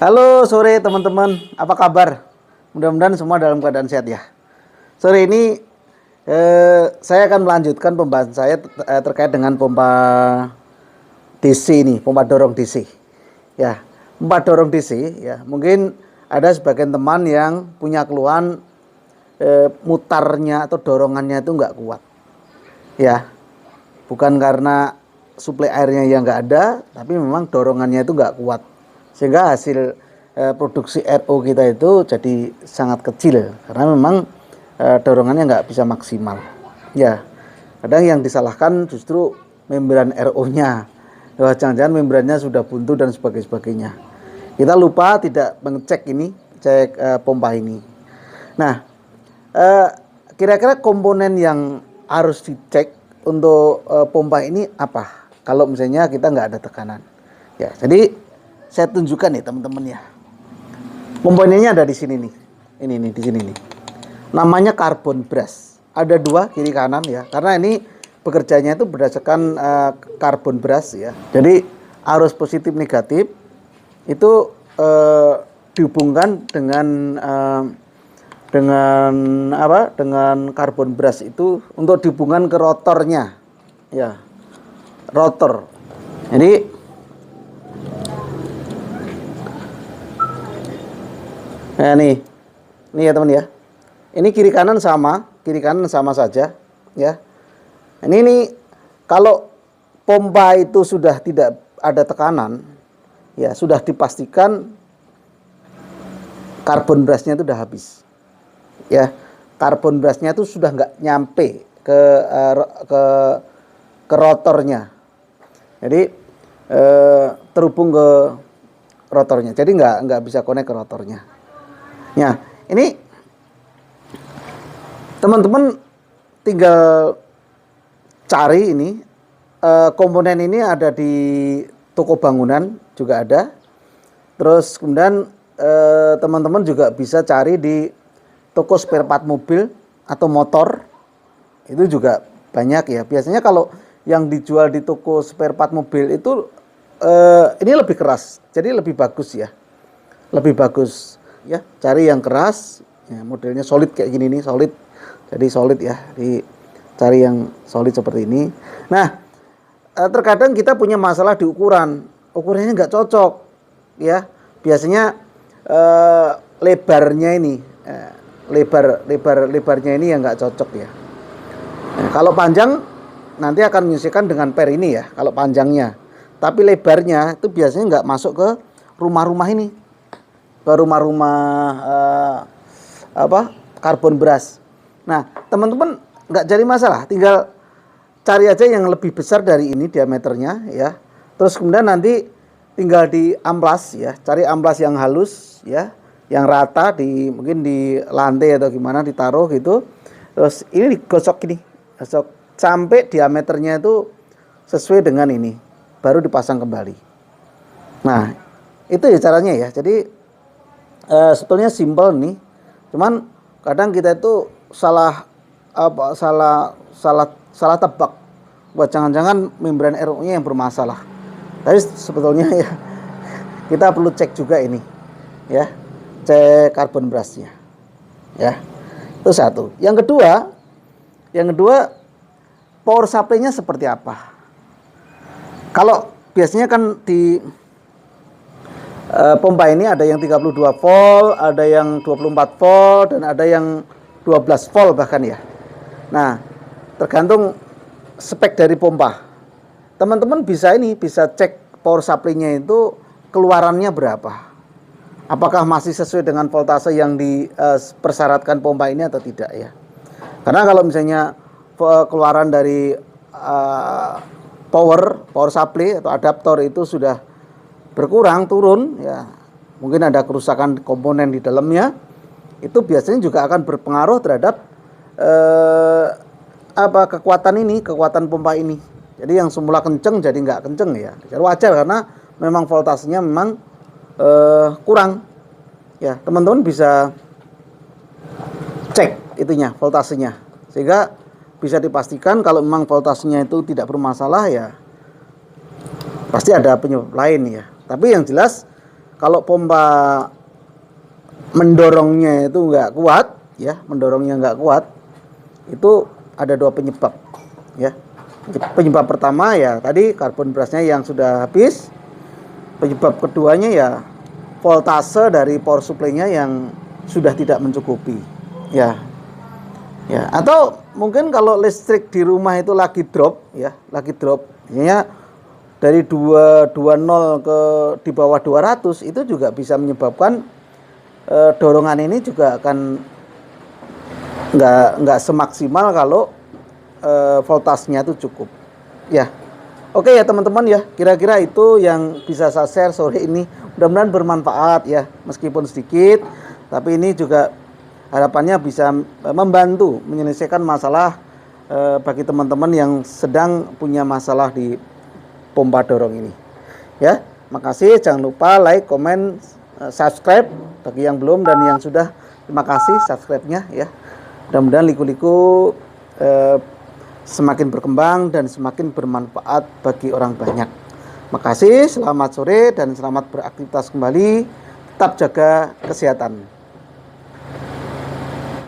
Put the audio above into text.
Halo sore teman-teman, apa kabar? Mudah-mudahan semua dalam keadaan sehat ya. Sore ini saya akan melanjutkan pembahasan saya terkait dengan pompa DC ini, pompa dorong DC. Ya, pompa dorong DC ya. Mungkin ada sebagian teman yang punya keluhan mutarnya atau dorongannya itu nggak kuat. Ya, bukan karena suplai airnya yang nggak ada, tapi memang dorongannya itu nggak kuat. Sehingga hasil produksi RO kita itu jadi sangat kecil karena memang dorongannya nggak bisa maksimal. Ya, kadang yang disalahkan justru membran RO-nya. Jangan-jangan membrannya sudah buntu dan sebagainya. Kita lupa tidak mengecek ini, cek pompa ini. Nah, kira-kira komponen yang harus dicek untuk pompa ini apa? Kalau misalnya kita nggak ada tekanan. Ya, jadi saya tunjukkan nih teman-teman ya. Komponennya ada di sini nih. Ini nih di sini nih. Namanya carbon brush. Ada dua kiri kanan ya. Karena ini bekerjanya itu berdasarkan carbon brush ya. Jadi arus positif negatif itu dihubungkan dengan apa? Dengan carbon brush itu untuk dihubungkan ke rotornya. Ya. Rotor. Jadi nah nih ya teman ya. Ini kiri kanan sama saja ya. Ini kalau pompa itu sudah tidak ada tekanan, ya sudah dipastikan karbon brushnya itu sudah habis. Ya, karbon brushnya itu sudah nggak nyampe ke rotornya. Jadi terhubung ke rotornya. Jadi nggak bisa connect ke rotornya. Ya, ini teman-teman tinggal cari ini komponen ini ada di toko bangunan juga ada. Terus kemudian teman-teman juga bisa cari di toko spare part mobil atau motor. Itu juga banyak ya. Biasanya kalau yang dijual di toko spare part mobil itu ini lebih keras. Jadi lebih bagus ya. Lebih bagus. Ya, cari yang keras, ya, modelnya solid kayak gini nih, solid. Jadi solid ya, cari yang solid seperti ini. Nah, terkadang kita punya masalah di ukurannya nggak cocok, ya. Biasanya lebarnya ini, lebarnya ini yang nggak cocok ya. Nah, kalau panjang nanti akan menyesuaikan dengan per ini ya, kalau panjangnya. Tapi lebarnya itu biasanya nggak masuk ke rumah-rumah ini. Ke rumah-rumah karbon brush. Nah, teman-teman nggak jadi masalah, tinggal cari aja yang lebih besar dari ini diameternya ya. Terus kemudian nanti tinggal diamplas ya, cari amplas yang halus ya, yang rata mungkin di lantai atau gimana ditaruh gitu. Terus ini digosok gini, gosok sampai diameternya itu sesuai dengan ini, baru dipasang kembali. Nah, itu ya caranya ya. Jadi sebetulnya simpel nih, cuman kadang kita itu salah tebak. Buat jangan-jangan membran RO-nya yang bermasalah. Tapi sebetulnya ya kita perlu cek juga ini, ya, cek carbon brush-nya, ya. Itu satu. Yang kedua power supply-nya seperti apa? Kalau biasanya kan di pompa ini ada yang 32 volt, ada yang 24 volt, dan ada yang 12 volt bahkan ya. Nah, tergantung spek dari pompa. Teman-teman bisa cek power supply-nya itu keluarannya berapa. Apakah masih sesuai dengan voltase yang dipersyaratkan pompa ini atau tidak ya. Karena kalau misalnya keluaran dari power supply atau adaptor itu sudah berkurang, turun ya, mungkin ada kerusakan komponen di dalamnya, itu biasanya juga akan berpengaruh terhadap kekuatan pompa ini. Jadi yang semula kenceng jadi nggak kenceng ya, wajar karena memang voltasenya memang kurang ya. Teman-teman bisa cek itunya, voltasenya, sehingga bisa dipastikan kalau memang voltasenya itu tidak bermasalah ya, pasti ada penyebab lain ya. Tapi yang jelas kalau pompa mendorongnya itu nggak kuat, ya, mendorongnya nggak kuat, itu ada dua penyebab, ya. Penyebab pertama ya tadi karbon berasnya yang sudah habis. Penyebab keduanya ya voltase dari power supply-nya yang sudah tidak mencukupi, ya. Ya, atau mungkin kalau listrik di rumah itu lagi drop, ya, lagi drop, ya, dari 220 ke di bawah 200 itu juga bisa menyebabkan dorongan ini juga akan nggak semaksimal kalau voltasenya itu cukup, ya. Oke ya teman-teman ya, kira-kira itu yang bisa saya share sore ini. Mudah-mudahan bermanfaat ya, meskipun sedikit, tapi ini juga harapannya bisa membantu menyelesaikan masalah bagi teman-teman yang sedang punya masalah di pompa dorong ini. Ya, makasih. Jangan lupa like, komen, subscribe bagi yang belum dan yang sudah. Terima kasih subscribe-nya ya. Mudah-mudahan liku-liku semakin berkembang dan semakin bermanfaat bagi orang banyak. Makasih, selamat sore dan selamat beraktivitas kembali. Tetap jaga kesehatan.